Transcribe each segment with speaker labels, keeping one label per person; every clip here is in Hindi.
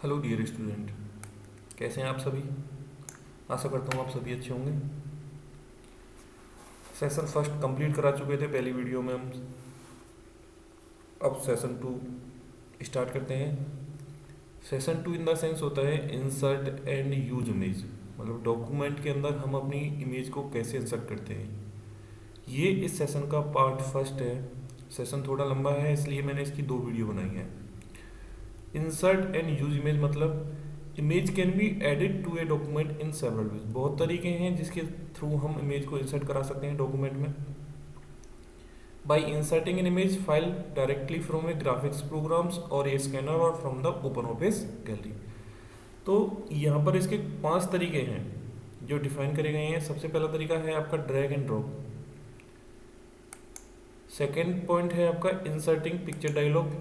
Speaker 1: हेलो डियर स्टूडेंट, कैसे हैं आप सभी। आशा करता हूँ आप सभी अच्छे होंगे। सेशन फर्स्ट कंप्लीट करा चुके थे पहली वीडियो में हम। अब सेशन टू स्टार्ट करते हैं। Session two in the sense होता है इंसर्ट एंड यूज इमेज, मतलब डॉक्यूमेंट के अंदर हम अपनी इमेज को कैसे इंसर्ट करते हैं। ये इस सेशन का पार्ट फर्स्ट है। सेशन थोड़ा लंबा है इसलिए मैंने इसकी दो वीडियो बनाई है। इंसर्ट एंड यूज इमेज मतलब image can be added to a document in several ways. बहुत तरीके हैं जिसके थ्रू हम इमेज को इंसर्ट करा सकते हैं डॉक्यूमेंट में। By inserting an image file directly from a graphics programs और ए स्कैनर और from the open office gallery. तो यहाँ पर इसके 5 तरीके हैं जो डिफाइन करे गए हैं। सबसे पहला तरीका है आपका drag and drop. Second point है आपका inserting picture dialog.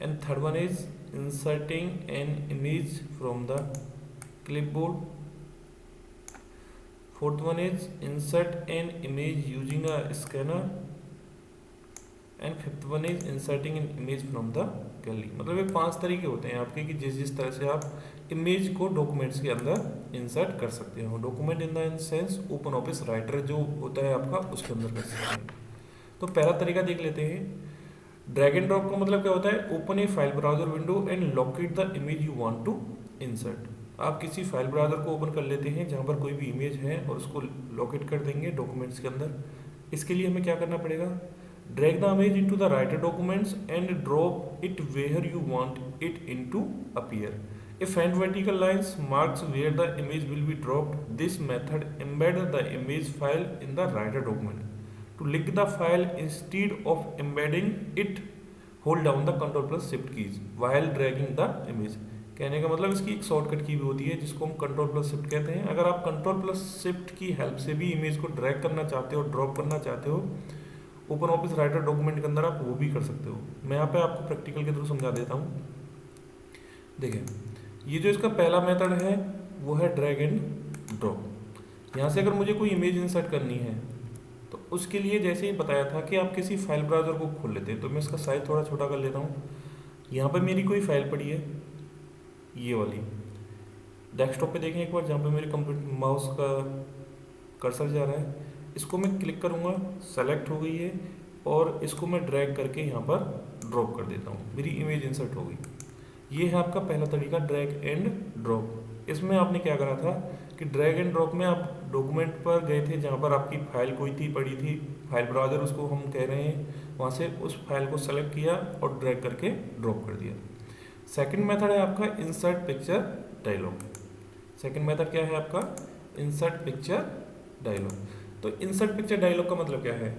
Speaker 1: And third one is inserting an image from the clipboard. Fourth one is insert an image using a scanner. And fifth one is inserting an image from the gallery। मतलब ये 5 तरीके होते हैं आपके कि जिस जिस तरह से आप इमेज को डॉक्यूमेंट्स के अंदर इंसर्ट कर सकते हो। Document in the sense open office writer जो होता है आपका, उसके अंदर कर सकते हैं। तो पहला तरीका देख लेते हैं। ड्रैग एंड ड्रॉप का मतलब क्या होता है, open a file browser window and locate the image you want to insert. आप किसी फाइल ब्राउजर को ओपन कर लेते हैं जहां पर कोई भी इमेज है और उसको लोकेट कर देंगे डॉक्यूमेंट्स के अंदर। इसके लिए हमें क्या करना पड़ेगा, drag the image into the writer documents and drop it where you want it into appear. A faint vertical lines marks where the image will be dropped. This method embed the image file in the writer document. To link the file instead of embedding it, hold down the Ctrl plus Shift keys while dragging the image। कहने का मतलब इसकी एक शॉर्टकट की भी होती है जिसको हम Ctrl plus Shift कहते हैं। अगर आप Ctrl plus Shift की हेल्प से भी इमेज को ड्रैग करना चाहते हो, ड्रॉप करना चाहते हो ओपन ऑफिस राइटर डॉक्यूमेंट के अंदर, आप वो भी कर सकते हो। मैं यहाँ पे आपको प्रैक्टिकल के थ्रू समझा देता हूँ। देखिए, ये जो इसका पहला मेथड है वो है ड्रैग एंड ड्रॉप। यहाँ से अगर मुझे कोई इमेज इंसर्ट करनी है तो उसके लिए जैसे ही बताया था कि आप किसी फाइल ब्राउजर को खोल लेते हैं, तो मैं इसका साइज थोड़ा छोटा कर लेता हूँ। यहाँ पर मेरी कोई फाइल पड़ी है, ये वाली डेस्कटॉप पे देखें एक बार, जहाँ पे मेरे कंप्यूटर माउस का कर्सर जा रहा है। इसको मैं क्लिक करूँगा, सेलेक्ट हो गई है और इसको मैं ड्रैग करके यहाँ पर ड्रॉप कर देता हूँ, मेरी इमेज इंसर्ट हो गई। ये है आपका पहला तरीका ड्रैग एंड ड्रॉप। इसमें आपने क्या करा था कि ड्रैग एंड ड्रॉप में आप डॉक्यूमेंट पर गए थे जहाँ पर आपकी फाइल कोई थी पड़ी थी, फाइल ब्राउजर उसको हम कह रहे हैं, वहाँ से उस फाइल को सेलेक्ट किया और ड्रैग करके ड्रॉप कर दिया। सेकंड मेथड है आपका insert picture dialog. Second method क्या है आपका, इंसर्ट पिक्चर डायलॉग। तो इंसर्ट पिक्चर डायलॉग का मतलब क्या है,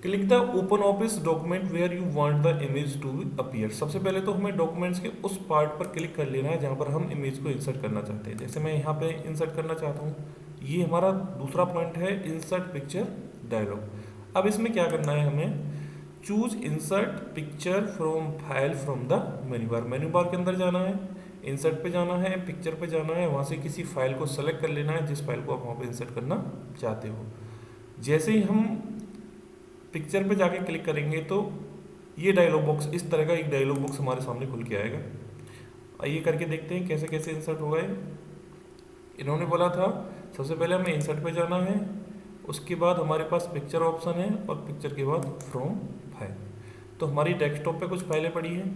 Speaker 1: click the open office document where you want the image to appear. सबसे पहले तो हमें डॉक्यूमेंट्स के उस पार्ट पर क्लिक कर लेना है जहाँ पर हम इमेज को इंसर्ट करना चाहते हैं। जैसे मैं यहाँ पे इंसर्ट करना चाहता हूँ, ये हमारा दूसरा पॉइंट है इंसर्ट पिक्चर डायलॉग। अब इसमें क्या करना है, हमें choose insert picture from file from the menu bar. Menu bar के अंदर जाना है, इंसर्ट पे जाना है, पिक्चर पे जाना है, वहाँ से किसी फाइल को सेलेक्ट कर लेना है जिस फाइल को आप वहाँ पे इंसर्ट करना चाहते हो। जैसे ही हम पिक्चर पे जाके क्लिक करेंगे तो ये डायलॉग बॉक्स, इस तरह का एक डायलॉग बॉक्स हमारे सामने खुल के आएगा। आइए करके देखते हैं कैसे कैसे इंसर्ट होगा ये। इन्होंने बोला था सबसे पहले हमें इंसर्ट पे जाना है, उसके बाद हमारे पास पिक्चर ऑप्शन है और पिक्चर के बाद फ्रॉम फाइल। तो हमारी डेस्कटॉप पे कुछ फाइलें पड़ी हैं,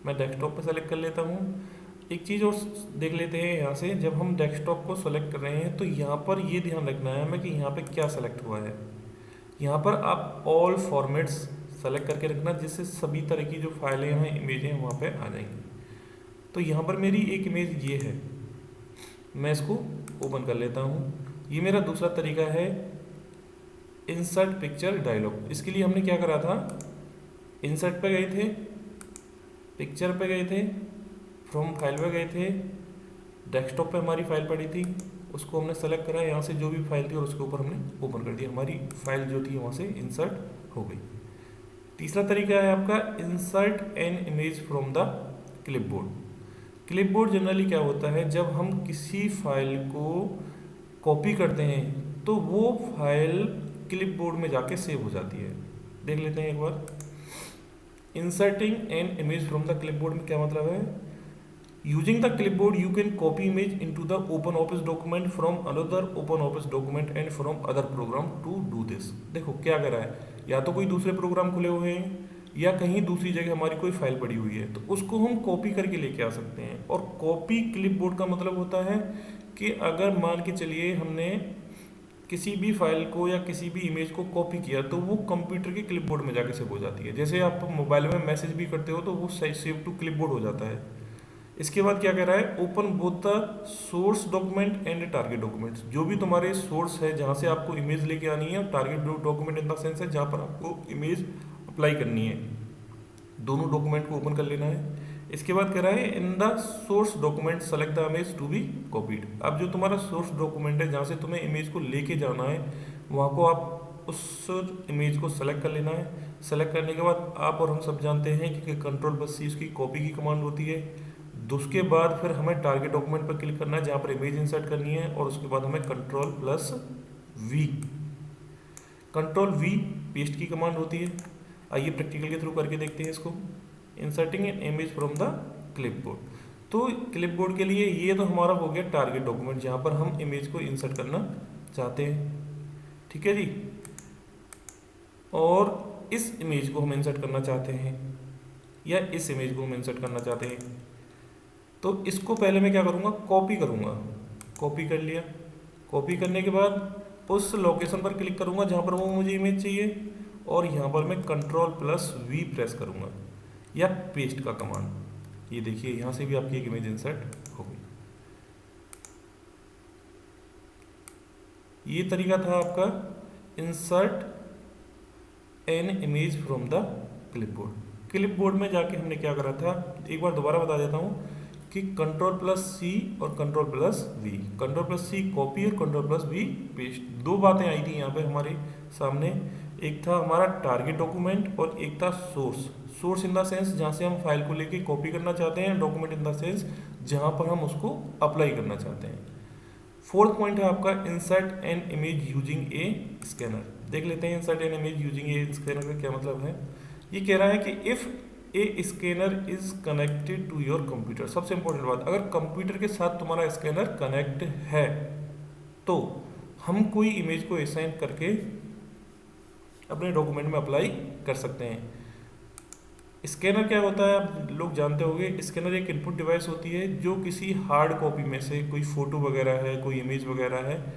Speaker 1: मैं डेस्कटॉप पे सेलेक्ट कर लेता हूँ। एक चीज़ और देख लेते हैं यहाँ से, जब हम डेस्कटॉप को सेलेक्ट कर रहे हैं तो यहाँ पर ये ध्यान रखना है हमें कि यहाँ पे क्या सेलेक्ट हुआ है। यहाँ पर आप ऑल फॉर्मेट्स सेलेक्ट करके रखना जिससे सभी तरह की जो फाइलें हैं, इमेजें हैं, वहाँ पे आ जाएंगी। तो यहाँ पर मेरी एक इमेज ये है, मैं इसको ओपन कर लेता हूँ। ये मेरा दूसरा तरीका है इंसर्ट पिक्चर डायलॉग। इसके लिए हमने क्या करा था, इंसर्ट पे गए थे, पिक्चर पे गए थे, फ्रॉम फाइल पे गए थे, डेस्कटॉप पे हमारी फाइल पड़ी थी, उसको हमने सेलेक्ट करा, यहाँ से जो भी फाइल थी और उसके ऊपर हमने ओपन कर दिया, हमारी फाइल जो थी वहाँ से इंसर्ट हो गई। तीसरा तरीका है आपका insert an image from the clipboard. Clipboard generally क्या होता है, जब हम किसी फाइल को कॉपी करते हैं तो वो फाइल क्लिपबोर्ड में जाके सेव हो जाती है। देख लेते हैं एक बार। Inserting an image from the clipboard में क्या मतलब है? Using the clipboard you can copy image into the open office document from another open office document and from other program to do this. देखो क्या कर रहा है, या तो कोई दूसरे प्रोग्राम खुले हुए हैं या कहीं दूसरी जगह हमारी कोई फाइल पड़ी हुई है, तो उसको हम कॉपी करके लेके आ सकते हैं। और कॉपी क्लिपबोर्ड का मतलब होता है कि अगर मान के चलिए हमने किसी भी फाइल को या किसी भी इमेज को कॉपी किया तो वो कंप्यूटर के क्लिपबोर्ड में जाके सेव हो जाती है। जैसे आप मोबाइल में मैसेज भी करते हो तो वो सेव टू क्लिपबोर्ड हो जाता है। इसके बाद क्या कह रहा है, open both the source document and target documents. जो भी तुम्हारे सोर्स है जहाँ से आपको इमेज लेके आनी है, और target document in the sense है जहाँ पर आपको इमेज अप्लाई करनी है, दोनों डॉक्यूमेंट को ओपन कर लेना है। इसके बाद कह रहा है in the source document select the image to be copied. अब जो तुम्हारा सोर्स डॉक्यूमेंट है जहाँ से तुम्हें इमेज को लेके जाना है, वहाँ को आप उस इमेज को सेलेक्ट कर लेना है। सेलेक्ट करने के बाद आप और हम सब जानते हैं कि Ctrl+C उसकी कॉपी की कमांड होती है। उसके बाद फिर हमें टारगेट डॉक्यूमेंट पर क्लिक करना है जहाँ पर इमेज इंसर्ट करनी है, और उसके बाद हमें Ctrl+V पेस्ट की कमांड होती है। आइए प्रैक्टिकल के थ्रू करके देखते हैं इसको। Inserting an image from the clipboard. तो क्लिपबोर्ड के लिए ये तो हमारा हो गया टारगेट डॉक्यूमेंट जहाँ पर हम इमेज को इंसर्ट करना चाहते हैं, ठीक है जी। और इस इमेज को हम इंसर्ट करना चाहते हैं या इस इमेज को हम इंसर्ट करना चाहते हैं, तो इसको पहले मैं क्या करूँगा, कॉपी करूँगा। कॉपी कर लिया। कॉपी करने के बाद उस लोकेशन पर क्लिक करूँगा जहाँ पर वो मुझे इमेज चाहिए, और यहाँ पर मैं Ctrl+V प्रेस करूँगा या पेस्ट का कमांड। ये देखिए यहाँ से भी आपकी एक इमेज इंसर्ट हो गई। ये तरीका था आपका insert an image from the clipboard. Clipboard में जाके हमने क्या करा था, एक बार दोबारा बता देता हूँ कि Ctrl+C और Ctrl+V, Ctrl+C कॉपी और Ctrl+V पेस्ट, दो बातें आई थी यहाँ पे हमारे सामने। एक था हमारा टारगेट डॉक्यूमेंट और एक था source. Source in the sense जहाँ से हम फाइल को लेके कॉपी करना चाहते हैं, डॉक्यूमेंट इन द सेंस जहाँ पर हम उसको अप्लाई करना चाहते हैं। फोर्थ पॉइंट है आपका insert an image using a scanner. देख लेते हैं insert an image using a scanner का क्या मतलब है। ये कह रहा है कि if a scanner is connected to your computer. सबसे इंपॉर्टेंट बात, अगर कंप्यूटर के साथ तुम्हारा स्कैनर कनेक्ट है तो हम कोई इमेज को असाइन करके अपने डॉक्यूमेंट में अप्लाई कर सकते हैं। स्कैनर क्या होता है आप लोग जानते होंगे। स्कैनर एक इनपुट डिवाइस होती है जो किसी हार्ड कॉपी में से कोई फोटो वगैरह है, कोई इमेज वगैरह है,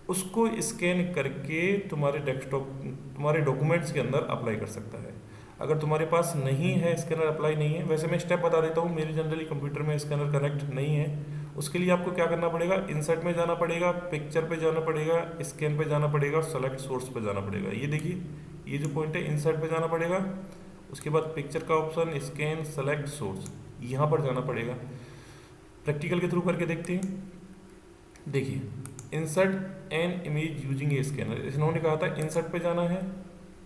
Speaker 1: उसको स्कैन करके तुम्हारे डेस्कटॉप, तुम्हारे डॉक्यूमेंट्स के अंदर अप्लाई कर सकता है। अगर तुम्हारे पास नहीं है स्कैनर, अप्लाई नहीं है, वैसे मैं स्टेप बता देता हूँ, मेरे जनरली कंप्यूटर में स्कैनर कनेक्ट नहीं है। उसके लिए आपको क्या करना पड़ेगा, इंसर्ट में जाना पड़ेगा, पिक्चर पे जाना पड़ेगा, स्कैन पे जाना पड़ेगा, सेलेक्ट सोर्स पे जाना पड़ेगा। ये देखिए ये जो पॉइंट है, इंसर्ट पे जाना पड़ेगा, उसके बाद पिक्चर का ऑप्शन, स्कैन, सेलेक्ट सोर्स, यहाँ पर जाना पड़ेगा। प्रैक्टिकल के थ्रू करके देखते हैं। देखिए insert an image using a scanner, इन्होंने कहा था इंसर्ट पे जाना है,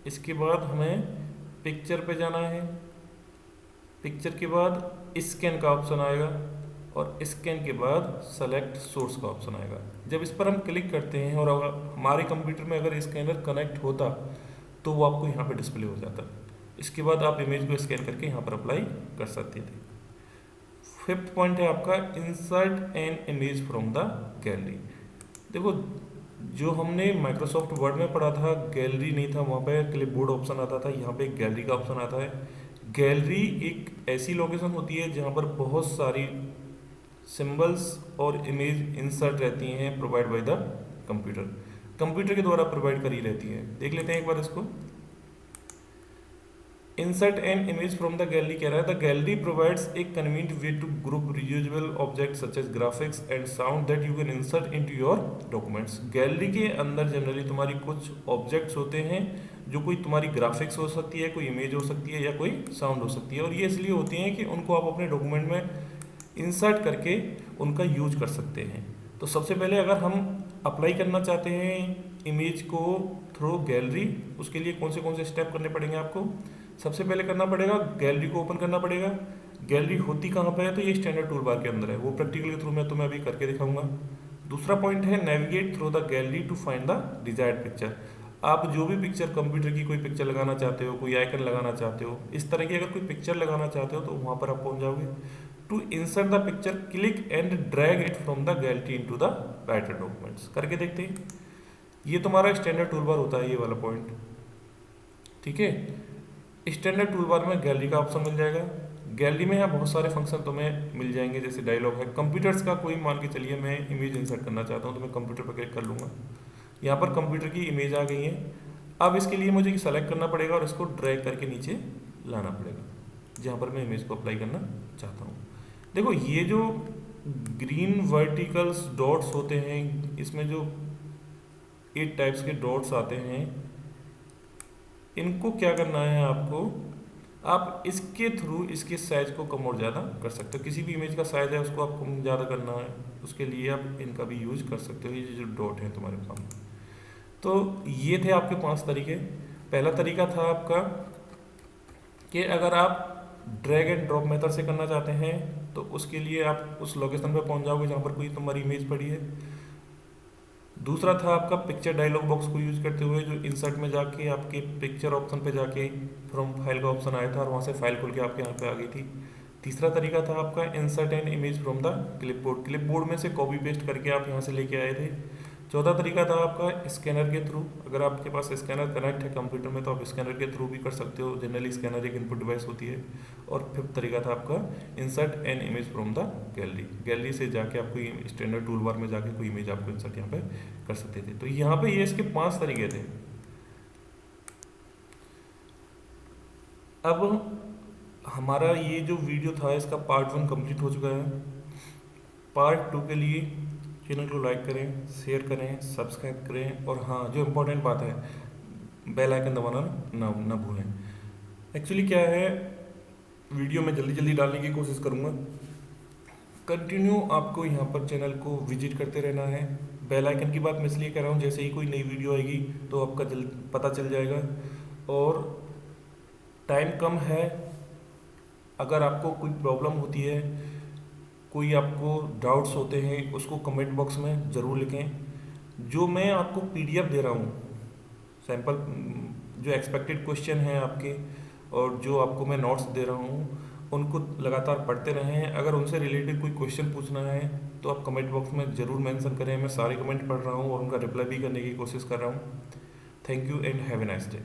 Speaker 1: इसके बाद हमें पिक्चर पे जाना है, पिक्चर के बाद स्कैन का ऑप्शन आएगा, और स्कैन के बाद सेलेक्ट सोर्स का ऑप्शन आएगा। जब इस पर हम क्लिक करते हैं और अगर हमारे कंप्यूटर में अगर स्कैनर कनेक्ट होता तो वो आपको यहाँ पे डिस्प्ले हो जाता। इसके बाद आप इमेज को स्कैन करके यहाँ पर अप्लाई कर सकते थे। फिफ्थ पॉइंट है आपका insert an image from the gallery. देखो जो हमने माइक्रोसॉफ्ट वर्ड में पढ़ा था, गैलरी नहीं था, वहाँ पे क्लिपबोर्ड ऑप्शन आता था, यहाँ पे गैलरी का ऑप्शन आता है। गैलरी एक ऐसी लोकेशन होती है जहाँ पर बहुत सारी सिंबल्स और इमेज इंसर्ट रहती हैं, प्रोवाइड बाय द कंप्यूटर के द्वारा प्रोवाइड करी रहती है। देख लेते हैं एक बार इसको। Insert an image from the gallery कह रहा है the gallery provides a convenient way to group reusable object such as graphics and sound that you can insert into your documents. Gallery के अंदर जनरली तुम्हारी कुछ ऑब्जेक्ट्स होते हैं जो कोई तुम्हारी ग्राफिक्स हो सकती है, कोई इमेज हो सकती है, या कोई साउंड हो सकती है, और ये इसलिए होती हैं कि उनको आप अपने डॉक्यूमेंट में इंसर्ट करके उनका यूज कर सकते हैं। तो सबसे पहले अगर हम अप्लाई करना चाहते हैं इमेज को थ्रू गैलरी, उसके लिए कौन से स्टेप करने पड़ेंगे आपको। सबसे पहले करना पड़ेगा गैलरी को ओपन करना पड़ेगा। गैलरी होती कहाँ पे है, तो ये स्टैंडर्ड टूल बार के अंदर है, वो प्रैक्टिकल के थ्रू मैं तुम्हें अभी करके दिखाऊंगा। दूसरा पॉइंट है navigate through the gallery to find the desired picture. आप जो भी पिक्चर, कंप्यूटर की कोई पिक्चर लगाना चाहते हो, कोई आइकन लगाना चाहते हो, इस तरह की अगर कोई पिक्चर लगाना चाहते हो तो वहाँ पर आप पहुँच जाओगे। To insert the picture click and drag it from the gallery into the writer documents. करके देखते हैं। ये तुम्हारा स्टैंडर्ड टूल बार होता है, ये वाला पॉइंट, ठीक है। स्टैंडर्ड टूल बार में गैलरी का ऑप्शन मिल जाएगा। गैलरी में यहाँ बहुत सारे फंक्शन तुम्हें मिल जाएंगे, जैसे डायलॉग है। कंप्यूटर्स का कोई मान के चलिए मैं इमेज इंसर्ट करना चाहता हूँ तो मैं कंप्यूटर पर क्लिक कर लूँगा। यहाँ पर कंप्यूटर की इमेज आ गई है। अब इसके लिए मुझे सेलेक्ट करना पड़ेगा और इसको ड्रैग करके नीचे लाना पड़ेगा जहाँ पर मैं इमेज को अप्लाई करना चाहता हूँ। देखो ये जो ग्रीन वर्टिकल्स डॉट्स होते हैं, इसमें जो 8 टाइप्स के डॉट्स आते हैं, इनको क्या करना है आपको, आप इसके थ्रू इसके साइज को कम और ज़्यादा कर सकते हो। किसी भी इमेज का साइज है उसको आप कम ज़्यादा करना है, उसके लिए आप इनका भी यूज कर सकते हो। ये जो डॉट है तुम्हारे सामने, तो ये थे आपके 5 तरीके। पहला तरीका था आपका कि अगर आप ड्रैग एंड ड्रॉप मेथड से करना चाहते हैं तो उसके लिए आप उस लोकेशन पर पहुंच जाओगे जहाँ पर कोई तुम्हारी इमेज पड़ी है। दूसरा था आपका पिक्चर डायलॉग बॉक्स को यूज करते हुए, जो इंसर्ट में जाके आपके पिक्चर ऑप्शन पे जाके फ्रॉम फाइल का ऑप्शन आया था और वहाँ से फाइल खोल के आपके यहाँ पे आ गई थी। तीसरा तरीका था आपका insert an image from the clipboard, clipboard में से कॉपी पेस्ट करके आप यहाँ से लेके आए थे। चौथा तरीका था आपका स्कैनर के थ्रू, अगर आपके पास स्कैनर कनेक्ट है कंप्यूटर में तो आप स्कैनर के थ्रू भी कर सकते हो, जनरली स्कैनर एक इनपुट डिवाइस होती है। और फिफ्थ तरीका था आपका insert an image from the gallery, gallery से जाके आप कोई स्टैंडर्ड टूल बार में जाके कोई इमेज आपको इंसर्ट यहाँ पे कर सकते थे। तो यहाँ पे ये इसके 5 तरीके थे। अब हमारा ये जो वीडियो था इसका पार्ट 1 कंप्लीट हो चुका है। पार्ट 2 के लिए चैनल को लाइक करें, शेयर करें, सब्सक्राइब करें, और हाँ जो इम्पोर्टेंट बात है, बेल आइकन दबाना ना भूलें। एक्चुअली क्या है, वीडियो में जल्दी जल्दी डालने की कोशिश करूँगा। कंटिन्यू आपको यहाँ पर चैनल को विजिट करते रहना है। बेल आइकन की बात मैं इसलिए कह रहा हूँ, जैसे ही कोई नई वीडियो आएगी तो आपका पता चल जाएगा। और टाइम कम है, अगर आपको कोई प्रॉब्लम होती है, कोई आपको डाउट्स होते हैं, उसको कमेंट बॉक्स में ज़रूर लिखें। जो मैं आपको पीडीएफ दे रहा हूँ, सैम्पल जो एक्सपेक्टेड क्वेश्चन हैं आपके, और जो आपको मैं नोट्स दे रहा हूँ, उनको लगातार पढ़ते रहें। अगर उनसे रिलेटेड कोई क्वेश्चन पूछना है तो आप कमेंट बॉक्स में ज़रूर मेंशन करें। मैं सारे कमेंट पढ़ रहा हूँ और उनका रिप्लाई भी करने की कोशिश कर रहा हूँ। Thank you and have a nice day.